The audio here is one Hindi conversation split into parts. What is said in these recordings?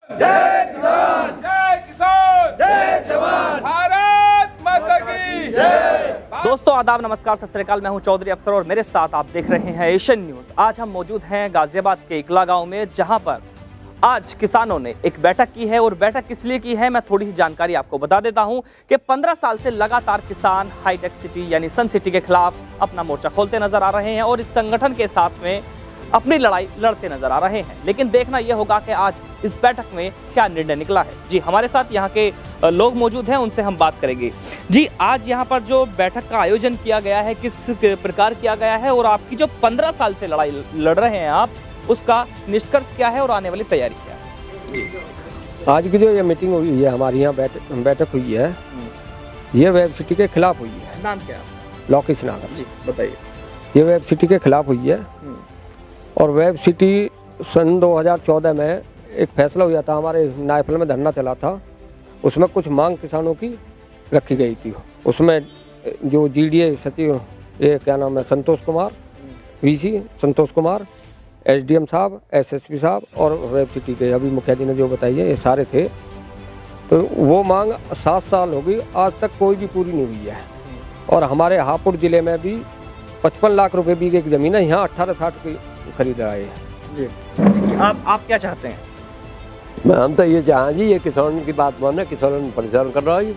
जय किसान, जय किसान, जय जवान, भारत माता की जय। दोस्तों आदाब, नमस्कार, सत श्री अकाल। मैं हूं चौधरी अफसर और मेरे साथ आप देख रहे हैं एशियन न्यूज। आज हम मौजूद हैं गाजियाबाद के इकला गांव में, जहां पर आज किसानों ने एक बैठक की है। और बैठक किस लिए की है, मैं थोड़ी सी जानकारी आपको बता देता हूं कि 15 साल से लगातार किसान हाईटेक सिटी यानी सन सिटी के खिलाफ अपना मोर्चा खोलते नजर आ रहे हैं और इस संगठन के साथ में अपनी लड़ाई लड़ते नजर आ रहे हैं। लेकिन देखना यह होगा कि आज इस बैठक में क्या निर्णय निकला है। जी, हमारे साथ यहाँ के लोग मौजूद हैं, उनसे हम बात करेंगे। जी, आज यहाँ पर जो बैठक का आयोजन किया गया है, किस प्रकार किया गया है और आपकी जो 15 साल से लड़ाई लड़ रहे हैं आप, उसका निष्कर्ष क्या है और आने वाली तैयारी क्या है? आज की जो ये मीटिंग हुई है, हमारी यहाँ बैठक हुई है, ये वेब सिटी के खिलाफ हुई है। नाम क्या है? लोकेश नागर। जी बताइए। ये वेब सिटी के खिलाफ हुई है और वेब सिटी सन 2014 में एक फैसला हुआ था, हमारे नायफल में धरना चला था, उसमें कुछ मांग किसानों की रखी गई थी। उसमें जो जीडीए सचिव, ये क्या नाम है, संतोष कुमार, वीसी संतोष कुमार, एसडीएम साहब, एसएसपी साहब और वेब सिटी के अभी मुखिया जी ने जो बताई है, ये सारे थे। तो वो मांग 7 साल हो गई, आज तक कोई भी पूरी नहीं हुई है। और हमारे हापुड़ ज़िले में भी 55 लाख रुपए बीघे की ज़मीन है, यहाँ 1860 की खरीद रहे हैं। जी, आप क्या चाहते हैं? हम तो ये चाहें जी, ये किसान की बात माने, किसान परेशान कर रहा है।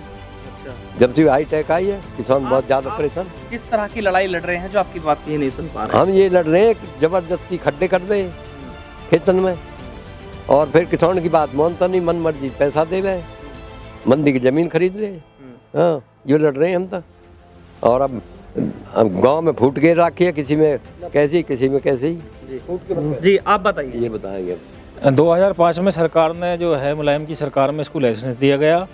जब से हाईटेक आई है, किसान बहुत ज़्यादा परेशान। किस तरह की लड़ाई लड़ रहे हैं जो आपकी बात ये नहीं सुन पा रहे? हम ये लड़ रहे हैं कि जबरदस्ती खड्डे कर दे खेतन में, और फिर किसान की बात मानता नहीं, मन मर्जी पैसा दे रहे, मंदी की ज़मीन खरीद रहे। हाँ, ये लड़ रहे हैं हम तो। और अब गांव में फूट के रखी है, किसी में कैसी, किसी में कैसी। जी, आप बताइए। ये बताएंगे। 2005 में सरकार ने जो है, मुलायम की सरकार में इसको लाइसेंस दिया गया,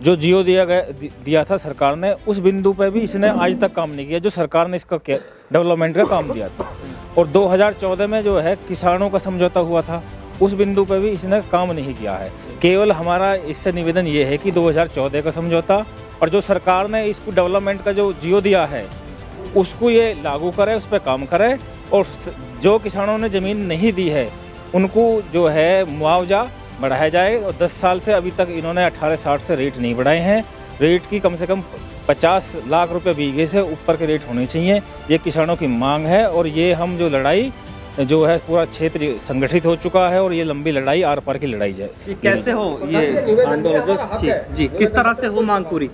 जो जियो दिया था सरकार ने, उस बिंदु पे भी इसने आज तक काम नहीं किया जो सरकार ने इसका डेवलपमेंट का काम दिया था। और 2014 में जो है किसानों का समझौता हुआ था, उस बिंदु पे भी इसने काम नहीं किया है। केवल हमारा इससे निवेदन ये है कि 2014 का समझौता और जो सरकार ने इसको डेवलपमेंट का जो जियो दिया है, उसको ये लागू करे, उस पर काम करे। और जो किसानों ने ज़मीन नहीं दी है, उनको जो है मुआवजा बढ़ाया जाए। और 10 साल से अभी तक इन्होंने 1860 से रेट नहीं बढ़ाए हैं। रेट की कम से कम 50 लाख रुपए बीघे से ऊपर के रेट होने चाहिए, ये किसानों की मांग है। और ये हम जो लड़ाई जो है, पूरा क्षेत्र संगठित हो चुका है और ये लंबी लड़ाई आर पार की लड़ाई जाए। कैसे हो ये आंदोलन? जी, किस तरह से हो मांग पूरी?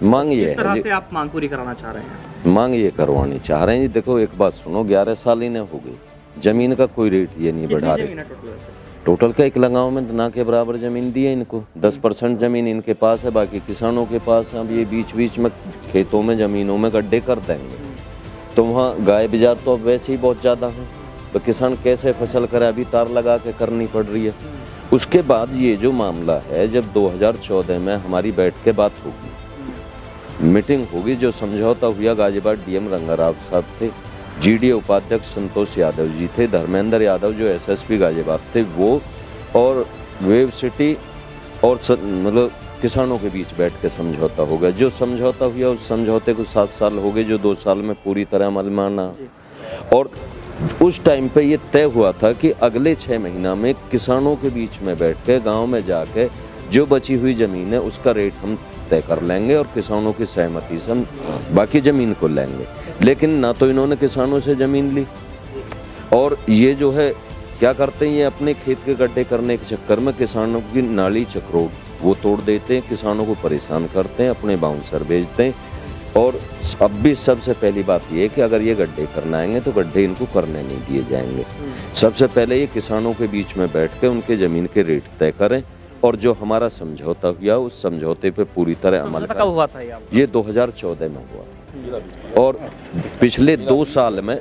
मांग ये किस तरह है से आप मांग पूरी कराना चाह रहे हैं? मांग ये करवानी चाह रहे हैं जी। देखो, एक बात सुनो, 11 साल ही हो गई, जमीन का कोई रेट ये नहीं बढ़ा रहे। टोटल का इकला गाँव में ना के बराबर जमीन दी है इनको। 10% जमीन इनके पास है, बाकी किसानों के पास है। अब ये बीच बीच में खेतों में, जमीनों में गड्ढे कर देंगे, तो वहाँ गाय बाजार तो अब वैसे ही बहुत ज़्यादा है, तो किसान कैसे फसल करे, अभी तार लगा के करनी पड़ रही है। उसके बाद ये जो मामला है, जब 2014 में हमारी बैठ के बात होगी, मीटिंग होगी, जो समझौता हुआ, गाजियाबाद डीएम रंगाराव साहब थे, जीडीए उपाध्यक्ष संतोष यादव जी थे, धर्मेंद्र यादव जो एसएसपी गाजियाबाद थे वो, और वेब सिटी और मतलब किसानों के बीच बैठ के समझौता हो गया। जो समझौता हुआ, उस समझौते को 7 साल हो गए, जो 2 साल में पूरी तरह अमल में आना। और उस टाइम पे ये तय हुआ था कि अगले 6 महीना में किसानों के बीच में बैठ के, गाँव में जाके जो बची हुई ज़मीन है उसका रेट हम तय कर लेंगे और किसानों की सहमति से हम बाकी ज़मीन को लेंगे। लेकिन ना तो इन्होंने किसानों से ज़मीन ली, और ये जो है क्या करते हैं, ये अपने खेत के गड्ढे करने के चक्कर में किसानों की नाली चक्रोट वो तोड़ देते हैं, किसानों को परेशान करते हैं, अपने बाउंसर बेचते हैं। और अब भी सबसे पहली बात ये है कि अगर ये गड्ढे करना आएंगे तो गड्ढे इनको करने नहीं दिए जाएंगे। सबसे पहले ये किसानों के बीच में बैठ के उनके ज़मीन के रेट तय करें, और जो हमारा समझौता हुआ, उस समझौते पे पूरी तरह अमल करें। कब हुआ था ये 2014 में हुआ। और पिछले 2 साल में,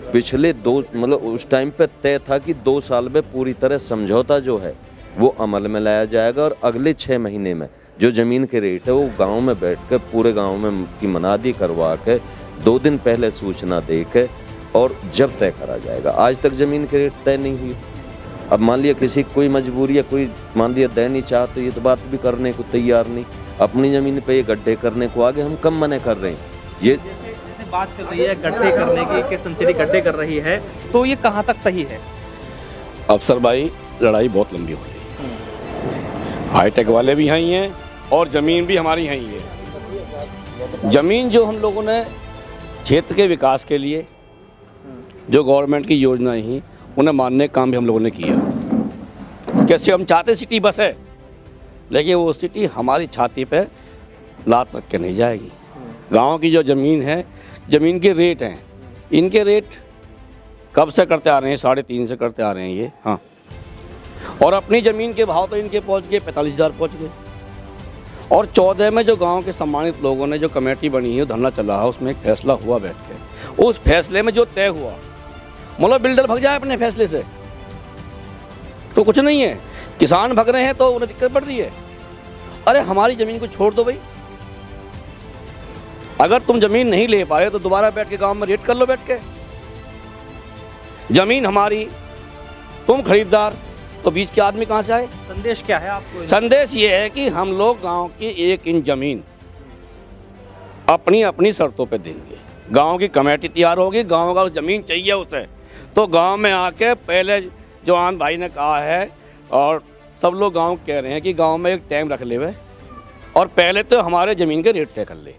मतलब उस टाइम पे तय था कि 2 साल में पूरी तरह समझौता जो है वो अमल में लाया जाएगा। और अगले 6 महीने में जो ज़मीन के रेट है वो गांव में बैठ कर पूरे गांव में की मनादी करवा के 2 दिन पहले सूचना दे के और जब तय करा जाएगा। आज तक ज़मीन के रेट तय नहीं हुई। अब मान लिया किसी कोई मजबूरी है, कोई मान लिया दे नहीं चाह, तो ये तो बात भी करने को तैयार नहीं। अपनी ज़मीन पे ये गड्ढे करने को आगे हम कम मना कर रहे हैं। ये बात चल रही है गड्ढे करने की कि सन सिटी गड्ढे कर रही है, तो ये कहाँ तक सही है? अफसर भाई, लड़ाई बहुत लंबी हो रही है। हाईटेक वाले भी यहीं हैं और ज़मीन भी हमारी यहीं है। ज़मीन जो हम लोगों ने क्षेत्र के विकास के लिए जो गवर्नमेंट की योजनाएं हैं उन्हें मानने का काम भी हम लोगों ने किया। कैसे हम चाहते सिटी बस है, लेकिन वो सिटी हमारी छाती पे लात रख के नहीं जाएगी। गांव की जो ज़मीन है, ज़मीन के रेट हैं, इनके रेट कब से करते आ रहे हैं, 3.5 से करते आ रहे हैं ये। हाँ, और अपनी ज़मीन के भाव तो इनके पहुंच गए 45,000 पहुंच गए। और 14 में जो गांव के सम्मानित लोगों ने जो कमेटी बनी है, धरना चला है, उसमें एक फैसला हुआ बैठ के। उस फैसले में जो तय हुआ, मतलब बिल्डर भग जाए अपने फैसले से तो कुछ नहीं है, किसान भग रहे हैं तो उन्हें दिक्कत पड़ रही है। अरे हमारी ज़मीन को छोड़ दो भाई, अगर तुम ज़मीन नहीं ले पा रहे तो दोबारा बैठ के गांव में रेट कर लो बैठ के। ज़मीन हमारी, तुम खरीदार, तो बीच के आदमी कहाँ से आए? संदेश क्या है आपको? संदेश ये है कि हम लोग गांव की 1 इंच ज़मीन अपनी अपनी शर्तों पे देंगे। गांव की कमेटी तैयार होगी, गांव का ज़मीन चाहिए उसे तो गांव में आके, पहले जो आन भाई ने कहा है और सब लोग गांव कह रहे हैं कि गांव में एक टाइम रख ले और पहले तो हमारे ज़मीन के रेट तय कर ले।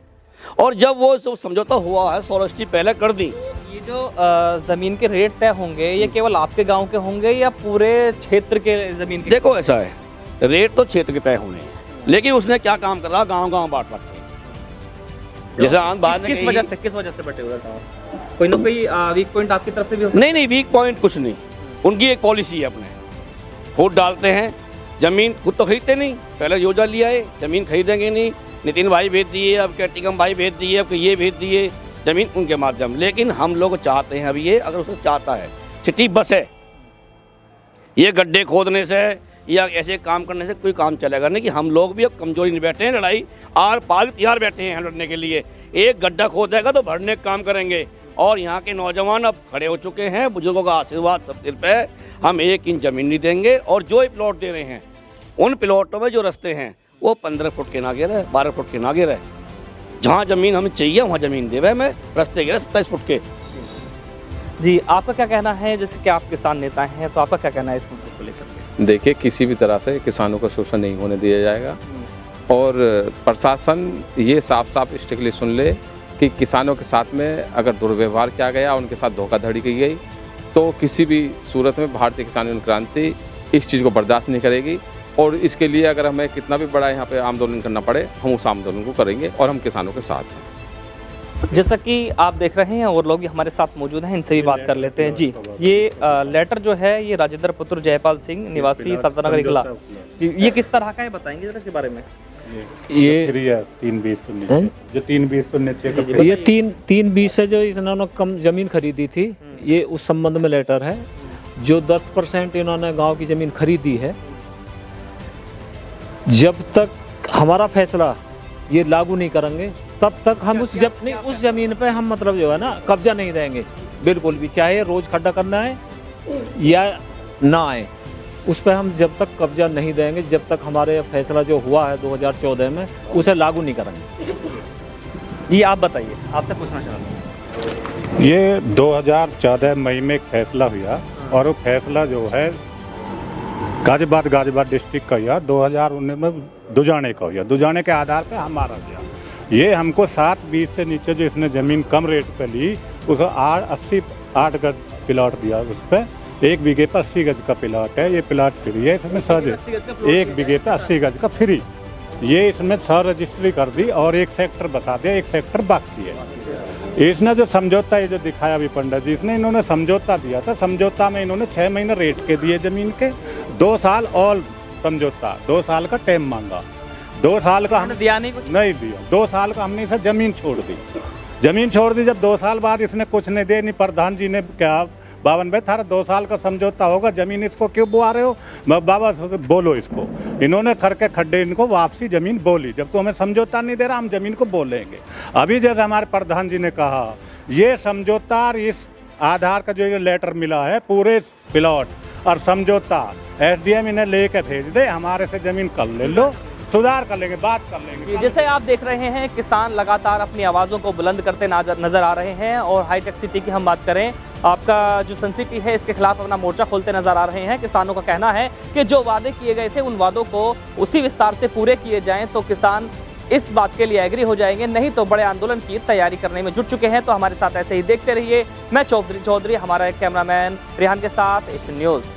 और जब वो सब समझौता हुआ है, 100 रजिस्ट्री पहले कर दी। ये जो ज़मीन के रेट तय होंगे, ये केवल आपके गांव के होंगे या पूरे क्षेत्र के ज़मीन के? देखो ऐसा है, रेट तो क्षेत्र के तय होने हैं, लेकिन उसने क्या काम कर रहा, गांव-गांव बांट रखे। जैसे आन बाहर किस वजह से बटे हुए गाँव? कोई ना कोई वीक पॉइंट आपकी तरफ से भी हो? नहीं, वीक पॉइंट कुछ नहीं। उनकी एक पॉलिसी है, अपने वोट डालते हैं, ज़मीन खुद तो खरीदते नहीं, पहले योजना लिया है, ज़मीन खरीदेंगे नहीं। नितिन भाई भेज दिए, अब कैटिकम भाई भेज दिए, अब ये भेज दिए, ज़मीन उनके माध्यम। लेकिन हम लोग चाहते हैं, अभी ये अगर उसे चाहता है, सिटी बस है, ये गड्ढे खोदने से या ऐसे काम करने से कोई काम चलेगा नहीं। कि हम लोग भी अब कमजोरी नहीं बैठे हैं, लड़ाई आर पार तैयार बैठे हैं लड़ने के लिए। एक गड्ढा खोदेगा तो भरने का काम करेंगे। और यहाँ के नौजवान अब खड़े हो चुके हैं, बुजुर्गों का आशीर्वाद सब सिर पे। हम 1 इंच ज़मीन नहीं देंगे। और जो ये प्लॉट दे रहे हैं, उन प्लॉटों में जो रास्ते हैं वो 15 फुट के ना गिरे, 12 फुट के ना गिरे। जहाँ ज़मीन हमें चाहिए वहाँ ज़मीन देवे हमें, रास्ते गिरे 27 फुट के। जी, आपका क्या कहना है? जैसे कि आप किसान नेता हैं, तो आपका क्या कहना है इस मुद्दे को लेकर? देखिए, किसी भी तरह से किसानों का शोषण नहीं होने दिया जाएगा। और प्रशासन ये साफ साफ स्ट्रिक्टली सुन ले कि किसानों के साथ में अगर दुर्व्यवहार किया गया, उनके साथ धोखाधड़ी की गई, तो किसी भी सूरत में भारतीय किसान यूनियन क्रांति इस चीज़ को बर्दाश्त नहीं करेगी। और इसके लिए अगर हमें कितना भी बड़ा यहाँ पे आंदोलन करना पड़े, हम उस आंदोलन को करेंगे और हम किसानों के साथ हैं। जैसा कि आप देख रहे हैं और लोग भी हमारे साथ मौजूद हैं, इनसे भी बात कर लेते हैं। जी, ये लेटर जो है, ये राजेंद्र पुत्र जयपाल सिंह, निवासी सल्तनगर इकला, ये किस तरह का है, बताएंगे जरा इसके बारे में? ये 3/20 जो 3/20 ये 3/20 से जो इन्होंने कम ज़मीन खरीदी थी, ये उस संबंध में लेटर है। जो 10% इन्होंने गांव की ज़मीन खरीदी है, जब तक हमारा फैसला ये लागू नहीं करेंगे, तब तक हम उस ज़मीन पे हम मतलब जो है ना, कब्जा नहीं देंगे बिल्कुल भी। चाहे रोज़ खड्डा करना है या ना आए, उस पर हम जब तक कब्जा नहीं देंगे, जब तक हमारे फैसला जो हुआ है 2014 में, उसे लागू नहीं करेंगे। जी, आप बताइए, आपसे पूछना चाहता हूँ। ये 2014 मई में एक फैसला हुआ और वो फैसला जो है गाजियाबाद डिस्ट्रिक्ट का हुआ, 2019 में दुजाने का हुआ। दुजाने के आधार पे हमारा गया। ये हमको 7/20 से नीचे जो इसने ज़मीन कम रेट पे ली, उसको 8 गज प्लॉट दिया। उस पर 1 बीघे पर 80 गज का प्लॉट है। ये प्लॉट फ्री है, इसमें 1 बीघे पे 80 गज का फ्री। ये इसमें 100 रजिस्ट्री कर दी और 1 सेक्टर बता दिया, 1 सेक्टर बाकी है। इसने जो समझौता ये जो दिखाया अभी पंडित जी, इसने इन्होंने समझौता दिया था। समझौता में इन्होंने 6 महीने रेट के दिए ज़मीन के, 2 साल और समझौता, 2 साल का टाइम मांगा। 2 साल का हमने दिया नहीं, कुछ नहीं दिया। 2 साल का हमने इसे ज़मीन छोड़ दी। जब 2 साल बाद इसने कुछ नहीं दिया, नहीं प्रधान जी ने क्या, बावन भाई थारा 2 साल का समझौता होगा, ज़मीन इसको क्यों बुआ रहे हो? बाबा बोलो इसको। इन्होंने करके खड्डे इनको वापसी ज़मीन बोली, जब तो हमें समझौता नहीं दे रहा, हम ज़मीन को बोलेंगे। अभी जैसे हमारे प्रधान जी ने कहा, ये समझौता, इस आधार का जो ये लेटर मिला है, पूरे प्लॉट और समझौता SDM इन्हें लेके भेज दे, हमारे से ज़मीन कर ले लो, सुधार कर लेंगे, बात कर लेंगे। जैसे आप देख रहे हैं, किसान लगातार अपनी आवाज़ों को बुलंद करते नजर आ रहे हैं। और हाईटेक सिटी की हम बात करें, आपका जो सन सिटी है इसके खिलाफ अपना मोर्चा खोलते नजर आ रहे हैं। किसानों का कहना है कि जो वादे किए गए थे उन वादों को उसी विस्तार से पूरे किए जाएं तो किसान इस बात के लिए एग्री हो जाएंगे, नहीं तो बड़े आंदोलन की तैयारी करने में जुट चुके हैं। तो हमारे साथ ऐसे ही देखते रहिए। मैं चौधरी, हमारा कैमरामैन रेहान के साथ एशियन न्यूज़।